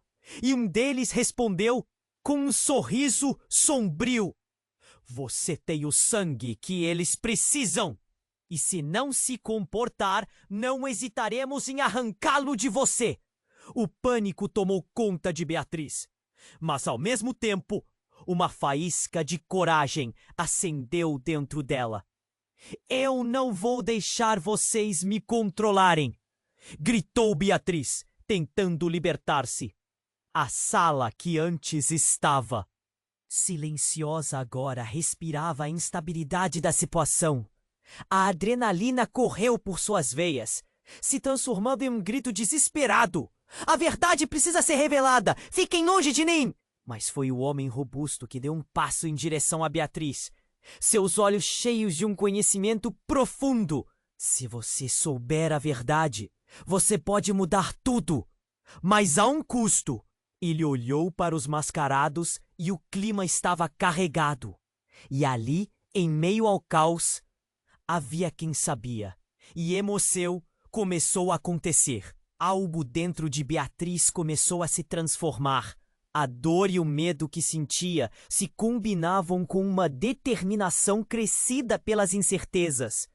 Speaker 1: e um deles respondeu com um sorriso sombrio: "Você tem o sangue que eles precisam. E se não se comportar, não hesitaremos em arrancá-lo de você." O pânico tomou conta de Beatriz, mas ao mesmo tempo, uma faísca de coragem acendeu dentro dela. "Eu não vou deixar vocês me controlarem!" gritou Beatriz, tentando libertar-se. A sala que antes estava silenciosa agora respirava a instabilidade da situação. A adrenalina correu por suas veias, se transformando em um grito desesperado. "A verdade precisa ser revelada! Fiquem longe de mim!" Mas foi o homem robusto que deu um passo em direção a Beatriz, seus olhos cheios de um conhecimento profundo, Se você souber a verdade, você pode mudar tudo, mas há um custo. Ele olhou para os mascarados e o clima estava carregado. E ali, em meio ao caos, havia quem sabia. E emoção começou a acontecer. Algo dentro de Beatriz começou a se transformar. A dor e o medo que sentia se combinavam com uma determinação crescida pelas incertezas.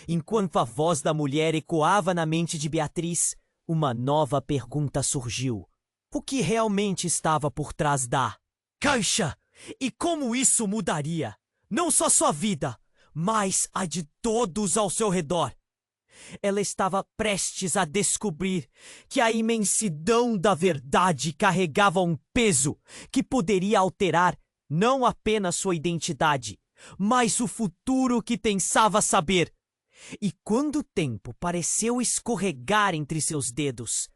Speaker 1: Enquanto a voz da mulher ecoava na mente de Beatriz, uma nova pergunta surgiu. O que realmente estava por trás da caixa? E como isso mudaria, não só sua vida, mas a de todos ao seu redor? Ela estava prestes a descobrir que a imensidão da verdade carregava um peso que poderia alterar não apenas sua identidade, mas o futuro que pensava saber. E quando o tempo pareceu escorregar entre seus dedos,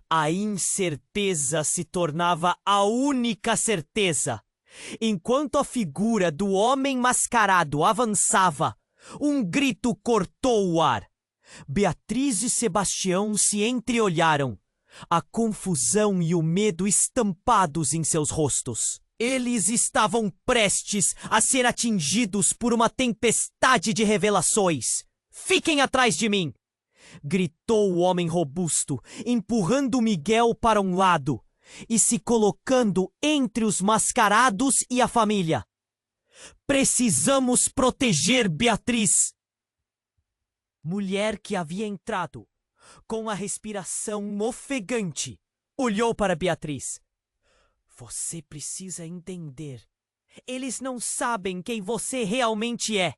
Speaker 1: a incerteza se tornava a única certeza. Enquanto a figura do homem mascarado avançava, um grito cortou o ar. Beatriz e Sebastião se entreolharam, a confusão e o medo estampados em seus rostos. Eles estavam prestes a ser atingidos por uma tempestade de revelações. Fiquem atrás de mim! Gritou o homem robusto, empurrando Miguel para um lado e se colocando entre os mascarados e a família. Precisamos proteger Beatriz! Mulher que havia entrado, com a respiração ofegante, olhou para Beatriz. Você precisa entender. Eles não sabem quem você realmente é.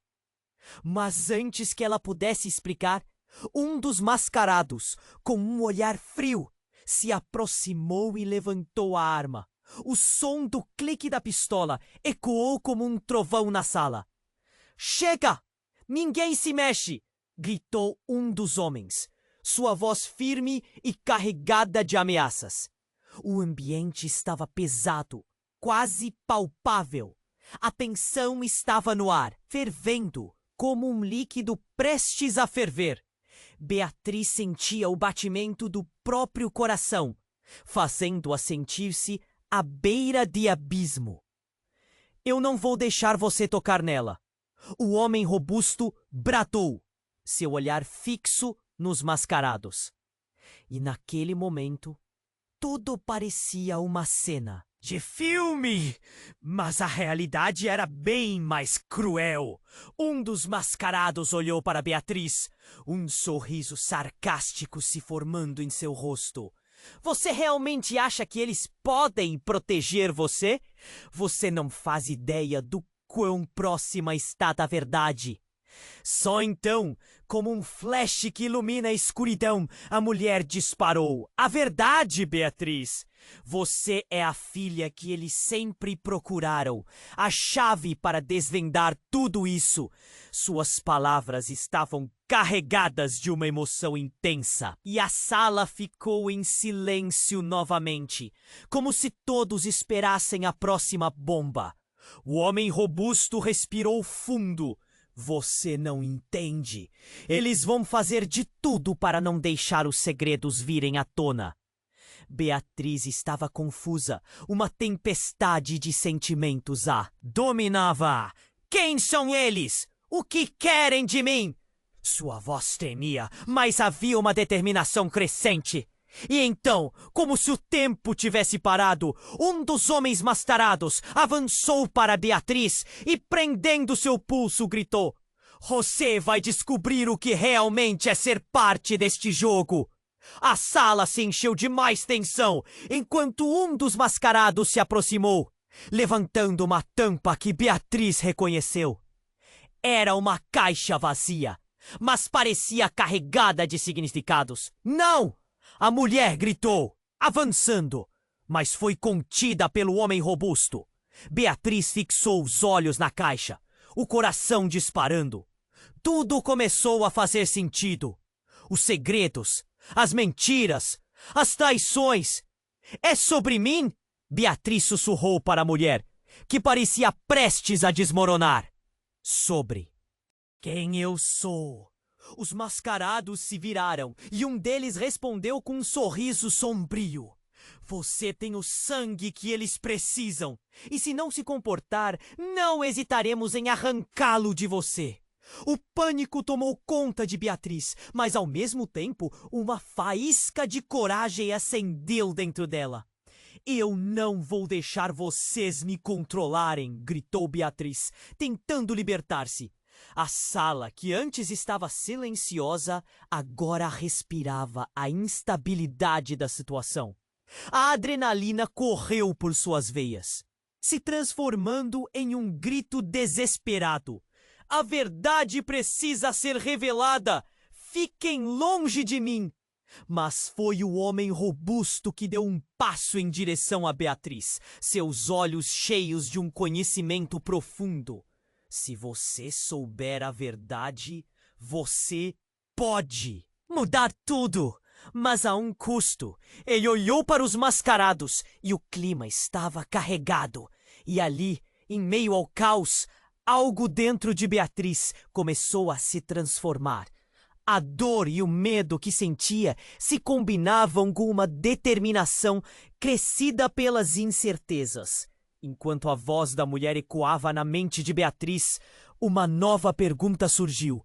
Speaker 1: Mas antes que ela pudesse explicar, um dos mascarados, com um olhar frio, se aproximou e levantou a arma. O som do clique da pistola ecoou como um trovão na sala. Chega! Ninguém se mexe! Gritou um dos homens, sua voz firme e carregada de ameaças. O ambiente estava pesado, quase palpável. A tensão estava no ar, fervendo, como um líquido prestes a ferver. Beatriz sentia o batimento do próprio coração, fazendo-a sentir-se à beira de abismo. Eu não vou deixar você tocar nela. O homem robusto bradou, seu olhar fixo nos mascarados. E naquele momento, tudo parecia uma cena de filme, mas a realidade era bem mais cruel. Um dos mascarados olhou para Beatriz, um sorriso sarcástico se formando em seu rosto. Você realmente acha que eles podem proteger você? Você não faz ideia do quão próxima está da verdade. Só então, como um flash que ilumina a escuridão, a mulher disparou. A verdade, Beatriz! Você é a filha que eles sempre procuraram, a chave para desvendar tudo isso. Suas palavras estavam carregadas de uma emoção intensa, e a sala ficou em silêncio novamente, como se todos esperassem a próxima bomba. O homem robusto respirou fundo. Você não entende. Eles vão fazer de tudo para não deixar os segredos virem à tona. Beatriz estava confusa. Uma tempestade de sentimentos a dominava. Quem são eles? O que querem de mim? Sua voz tremia, mas havia uma determinação crescente. E então, como se o tempo tivesse parado, um dos homens mascarados avançou para Beatriz e, prendendo seu pulso, gritou: Você vai descobrir o que realmente é ser parte deste jogo! A sala se encheu de mais tensão, enquanto um dos mascarados se aproximou, levantando uma tampa que Beatriz reconheceu. Era uma caixa vazia, mas parecia carregada de significados. Não! A mulher gritou, avançando, mas foi contida pelo homem robusto. Beatriz fixou os olhos na caixa, o coração disparando. Tudo começou a fazer sentido. Os segredos, as mentiras, as traições. É sobre mim? Beatriz sussurrou para a mulher, que parecia prestes a desmoronar. Sobre quem eu sou. Os mascarados se viraram e um deles respondeu com um sorriso sombrio. Você tem o sangue que eles precisam, e se não se comportar, não hesitaremos em arrancá-lo de você. O pânico tomou conta de Beatriz, mas ao mesmo tempo uma faísca de coragem acendeu dentro dela. Eu não vou deixar vocês me controlarem, gritou Beatriz, tentando libertar-se. A sala, que antes estava silenciosa, agora respirava a instabilidade da situação. A adrenalina correu por suas veias, se transformando em um grito desesperado. A verdade precisa ser revelada! Fiquem longe de mim! Mas foi o homem robusto que deu um passo em direção a Beatriz, seus olhos cheios de um conhecimento profundo. Se você souber a verdade, você pode mudar tudo, mas a um custo. Ele olhou para os mascarados e o clima estava carregado. E ali, em meio ao caos, algo dentro de Beatriz começou a se transformar. A dor e o medo que sentia se combinavam com uma determinação crescida pelas incertezas. Enquanto a voz da mulher ecoava na mente de Beatriz, uma nova pergunta surgiu.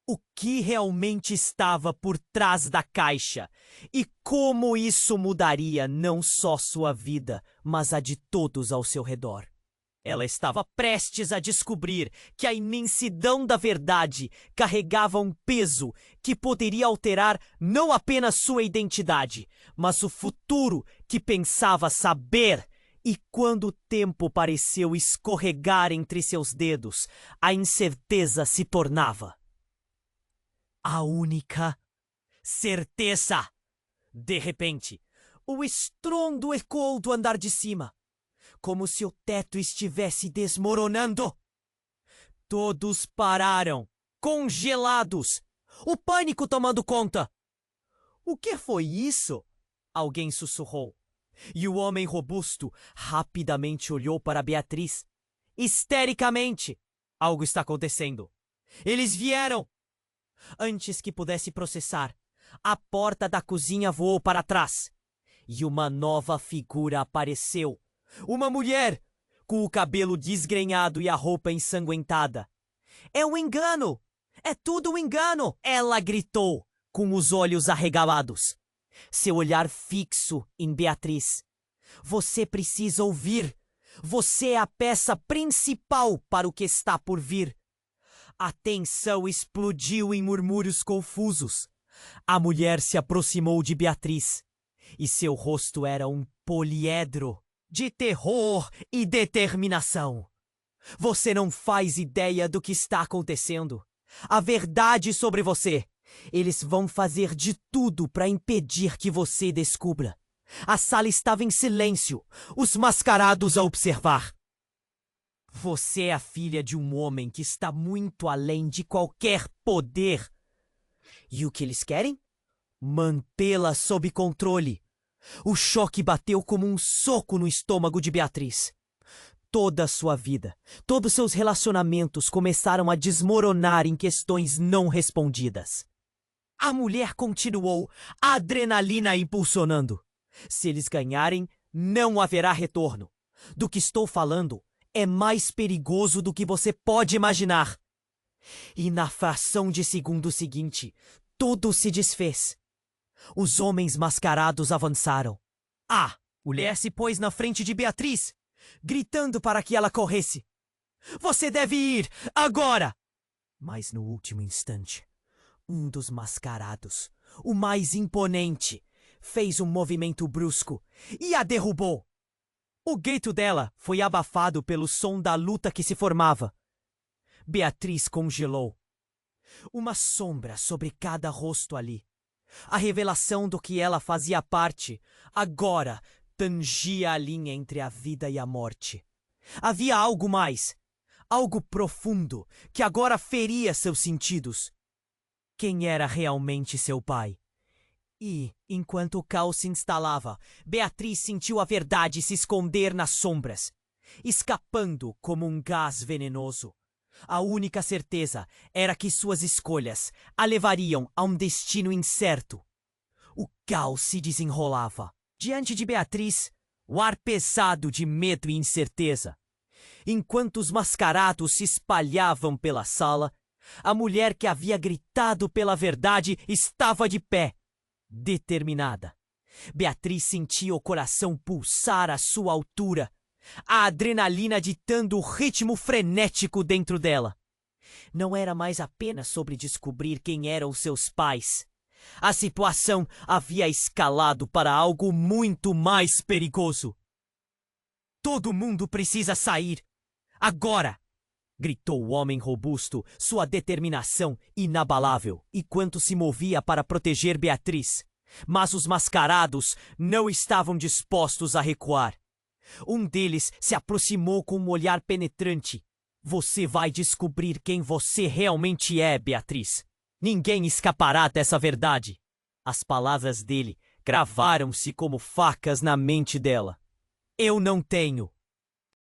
Speaker 1: O que realmente estava por trás da caixa? E como isso mudaria não só sua vida, mas a de todos ao seu redor? Ela estava prestes a descobrir que a imensidão da verdade carregava um peso que poderia alterar não apenas sua identidade, mas o futuro que pensava saber. E quando o tempo pareceu escorregar entre seus dedos, a incerteza se tornava a única certeza. De repente, o estrondo ecoou do andar de cima, como se o teto estivesse desmoronando. Todos pararam, congelados, o pânico tomando conta. O que foi isso? Alguém sussurrou. E o homem robusto rapidamente olhou para Beatriz. Histericamente. Algo está acontecendo. Eles vieram. Antes que pudesse processar, a porta da cozinha voou para trás. E uma nova figura apareceu. Uma mulher, com o cabelo desgrenhado e a roupa ensanguentada. É um engano! É tudo um engano! Ela gritou, com os olhos arregalados. Seu olhar fixo em Beatriz. Você precisa ouvir. Você é a peça principal para o que está por vir. A tensão explodiu em murmúrios confusos. A mulher se aproximou de Beatriz. E seu rosto era um poliedro de terror e determinação. Você não faz ideia do que está acontecendo. A verdade sobre você. Eles vão fazer de tudo para impedir que você descubra. A sala estava em silêncio, os mascarados a observar. Você é a filha de um homem que está muito além de qualquer poder. E o que eles querem? Mantê-la sob controle. O choque bateu como um soco no estômago de Beatriz. Toda a sua vida, todos seus relacionamentos começaram a desmoronar em questões não respondidas. A mulher continuou, a adrenalina impulsionando. Se eles ganharem, não haverá retorno. Do que estou falando é mais perigoso do que você pode imaginar. E na fração de segundo seguinte, tudo se desfez. Os homens mascarados avançaram. A mulher se pôs na frente de Beatriz, gritando para que ela corresse. Você deve ir, agora! Mas no último instante, um dos mascarados, o mais imponente, fez um movimento brusco e a derrubou. O grito dela foi abafado pelo som da luta que se formava. Beatriz congelou. Uma sombra sobre cada rosto ali. A revelação do que ela fazia parte, agora, tangia a linha entre a vida e a morte. Havia algo mais, algo profundo, que agora feria seus sentidos. Quem era realmente seu pai? E, enquanto o caos se instalava, Beatriz sentiu a verdade se esconder nas sombras, escapando como um gás venenoso. A única certeza era que suas escolhas a levariam a um destino incerto. O caos se desenrolava. Diante de Beatriz, o ar pesado de medo e incerteza. Enquanto os mascarados se espalhavam pela sala, a mulher que havia gritado pela verdade estava de pé, determinada. Beatriz sentia o coração pulsar à sua altura, a adrenalina ditando o ritmo frenético dentro dela. Não era mais apenas sobre descobrir quem eram seus pais. A situação havia escalado para algo muito mais perigoso. Todo mundo precisa sair. Agora! Gritou o homem robusto, sua determinação inabalável, enquanto se movia para proteger Beatriz. Mas os mascarados não estavam dispostos a recuar. Um deles se aproximou com um olhar penetrante. Você vai descobrir quem você realmente é, Beatriz. Ninguém escapará dessa verdade. As palavras dele cravaram-se como facas na mente dela. Eu não tenho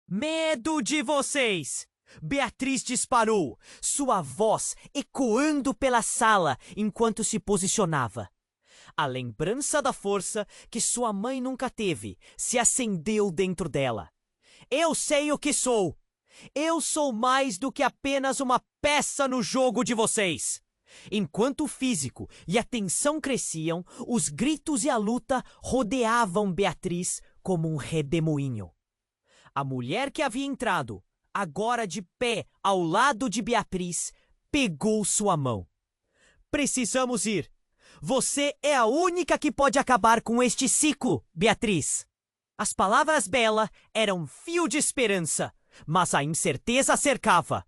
Speaker 1: medo de vocês! Beatriz disparou, sua voz ecoando pela sala enquanto se posicionava. A lembrança da força que sua mãe nunca teve se acendeu dentro dela. Eu sei o que sou! Eu sou mais do que apenas uma peça no jogo de vocês! Enquanto o físico e a tensão cresciam, os gritos e a luta rodeavam Beatriz como um redemoinho. A mulher que havia entrado, agora de pé ao lado de Beatriz, pegou sua mão. Precisamos ir. Você é a única que pode acabar com este ciclo, Beatriz. As palavras dela eram um fio de esperança, mas a incerteza cercava.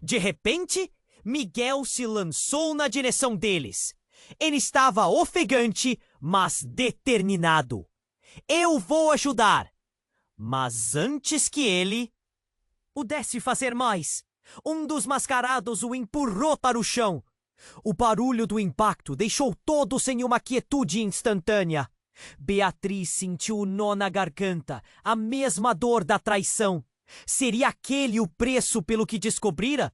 Speaker 1: De repente, Miguel se lançou na direção deles. Ele estava ofegante, mas determinado. Eu vou ajudar. Mas antes que ele pudesse fazer mais, um dos mascarados o empurrou para o chão. O barulho do impacto deixou todos em uma quietude instantânea. Beatriz sentiu o nó na garganta, a mesma dor da traição. Seria aquele o preço pelo que descobrira?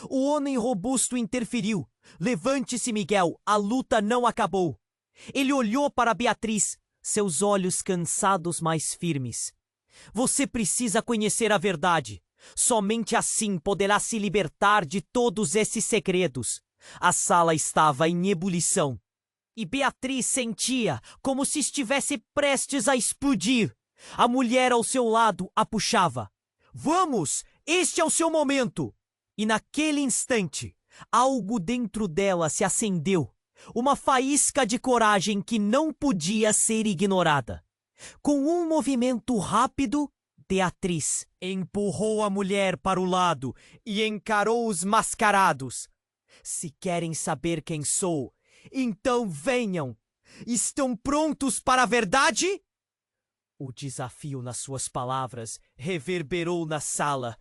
Speaker 1: O homem robusto interferiu. Levante-se, Miguel, a luta não acabou. Ele olhou para Beatriz, seus olhos cansados mais firmes. Você precisa conhecer a verdade. Somente assim poderá se libertar de todos esses segredos. A sala estava em ebulição. E Beatriz sentia como se estivesse prestes a explodir. A mulher ao seu lado a puxava. Vamos! Este é o seu momento! E naquele instante, algo dentro dela se acendeu. Uma faísca de coragem que não podia ser ignorada. Com um movimento rápido, Beatriz empurrou a mulher para o lado e encarou os mascarados. Se querem saber quem sou, então venham! Estão prontos para a verdade? O desafio nas suas palavras reverberou na sala.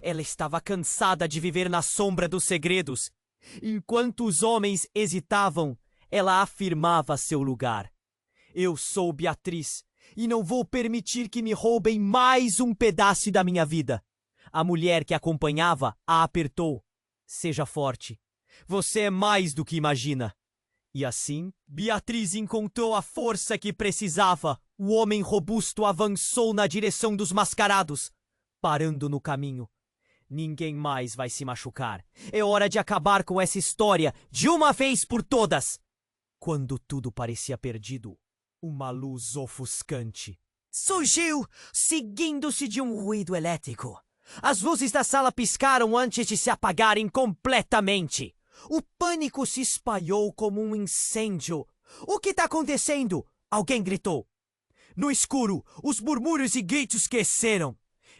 Speaker 1: Ela estava cansada de viver na sombra dos segredos. Enquanto os homens hesitavam, ela afirmava seu lugar. Eu sou Beatriz e não vou permitir que me roubem mais um pedaço da minha vida. A mulher que acompanhava a apertou. Seja forte. Você é mais do que imagina. E assim, Beatriz encontrou a força que precisava. O homem robusto avançou na direção dos mascarados, parando no caminho. Ninguém mais vai se machucar. É hora de acabar com essa história de uma vez por todas. Quando tudo parecia perdido, uma luz ofuscante surgiu, seguindo-se de um ruído elétrico. As luzes da sala piscaram antes de se apagarem completamente. O pânico se espalhou como um incêndio. O que está acontecendo? Alguém gritou. No escuro, os murmúrios e gritos cresceram.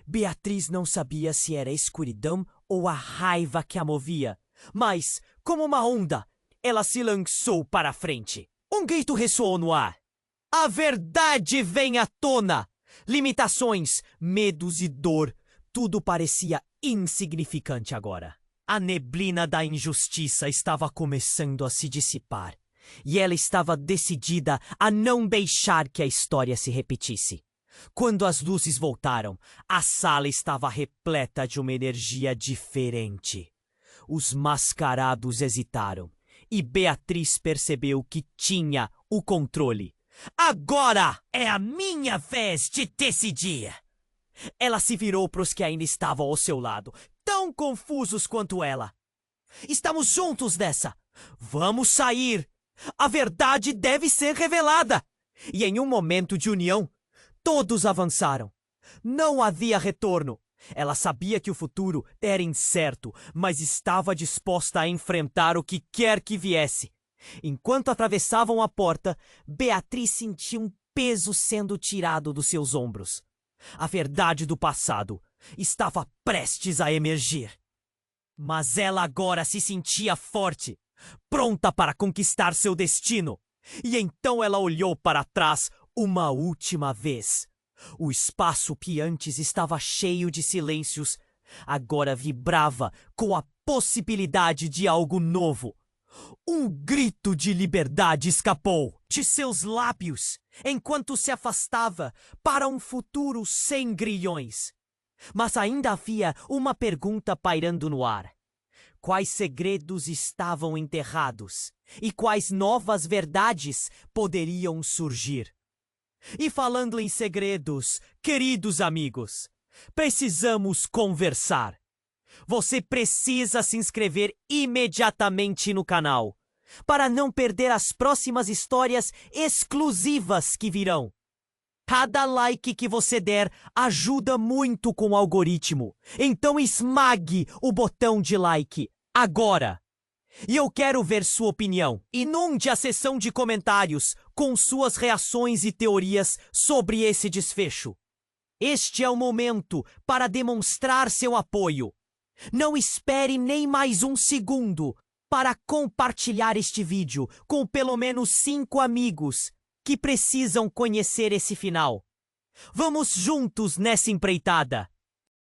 Speaker 1: Beatriz não sabia se era a escuridão ou a raiva que a movia. Mas, como uma onda, ela se lançou para a frente. Um grito ressoou no ar. A verdade vem à tona! Limitações, medos e dor, tudo parecia insignificante agora. A neblina da injustiça estava começando a se dissipar. E ela estava decidida a não deixar que a história se repetisse. Quando as luzes voltaram, a sala estava repleta de uma energia diferente. Os mascarados hesitaram e Beatriz percebeu que tinha o controle. Agora é a minha vez de decidir! Ela se virou para os que ainda estavam ao seu lado, tão confusos quanto ela. Estamos juntos nessa! Vamos sair! A verdade deve ser revelada! E em um momento de união, todos avançaram. Não havia retorno. Ela sabia que o futuro era incerto, mas estava disposta a enfrentar o que quer que viesse. Enquanto atravessavam a porta, Beatriz sentiu um peso sendo tirado dos seus ombros. A verdade do passado estava prestes a emergir. Mas ela agora se sentia forte, pronta para conquistar seu destino. E então ela olhou para trás uma última vez. O espaço que antes estava cheio de silêncios, agora vibrava com a possibilidade de algo novo. Um grito de liberdade escapou de seus lábios enquanto se afastava para um futuro sem grilhões. Mas ainda havia uma pergunta pairando no ar. Quais segredos estavam enterrados e quais novas verdades poderiam surgir? E falando em segredos, queridos amigos, precisamos conversar. Você precisa se inscrever imediatamente no canal para não perder as próximas histórias exclusivas que virão. Cada like que você der ajuda muito com o algoritmo, então esmague o botão de like agora. E eu quero ver sua opinião. Inunde a seção de comentários com suas reações e teorias sobre esse desfecho. Este é o momento para demonstrar seu apoio. Não espere nem mais um segundo para compartilhar este vídeo com pelo menos 5 amigos que precisam conhecer esse final. Vamos juntos nessa empreitada.